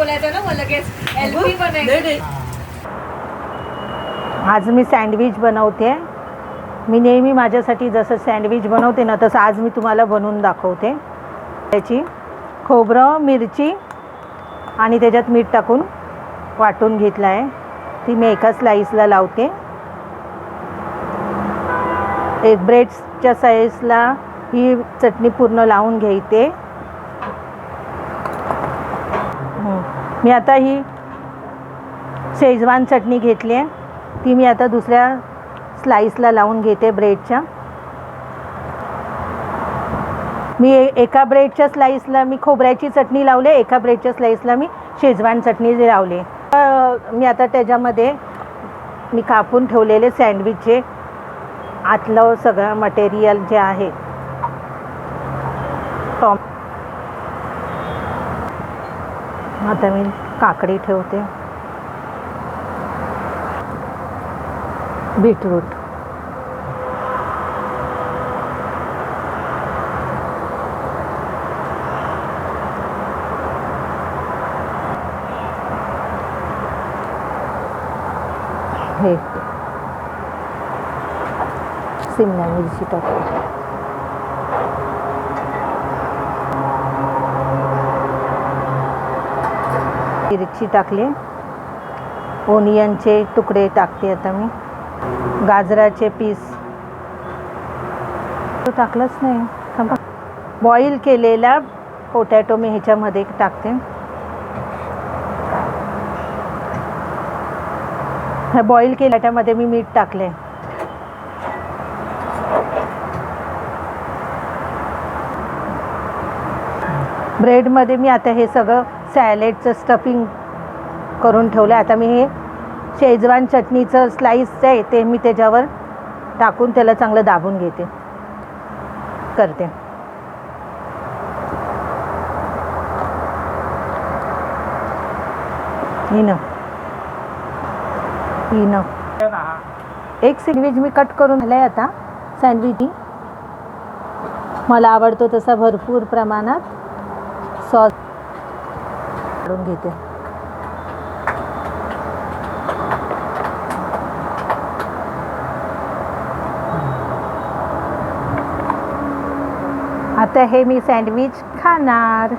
बोलायचं ना मग लगेच एलपी बनायचं. आज मी सँडविच बनवते. मी नेहमी माझ्यासाठी जसं सँडविच बनवते ना तसं आज मी तुम्हाला बनवून दाखवते. त्याची खोबरं मिरची आणि त्याच्यात मीठ टाकून वाटून घेतलं आहे. ती मी एका स्लाईसला लावते. एक ब्रेडच्या साईजला ही चटणी पूर्ण लावून घ्यायते. मी आता ही शेजवान चटणी घेतली आहे. ती मी आता दुसऱ्या स्लाईसला लावून घेते ब्रेडच्या. मी एका ब्रेडच्या स्लाईसला मी खोबऱ्याची चटणी लावले, एका ब्रेडच्या स्लाईसला मी शेजवान चटणी लावले. मी आता त्याच्यामध्ये मी कापून ठेवलेले सँडविचचे आतलं सगळं मटेरियल जे आहे आता मी काकडी ठेवते. बीटरूट, हे शिमला मिरची टाकते. मिरची टाकले. ओनियनचे तुकडे टाकते आता मी. गाजराचे पीस तो टाकलंच नाही. थांबा. बॉईल केलेला पोटॅटो मी ह्याच्यामध्ये टाकते. ह्या बॉईल केल्यामध्ये मी मीठ टाकले. ब्रेडमध्ये मी आता हे सगळं सॅलेडचं स्टफिंग करून ठेवलं. आता मी हे शेजवान चटणीचं स्लाईस आहे ते मी त्याच्यावर टाकून त्याला चांगलं दाबून करते. एक सँडविच मी कट करून झालं आहे. आता सँडविच मला आवडतो तसा भरपूर प्रमाणात सॉस काढून घेते. आता हे मी सँडविच खाणार.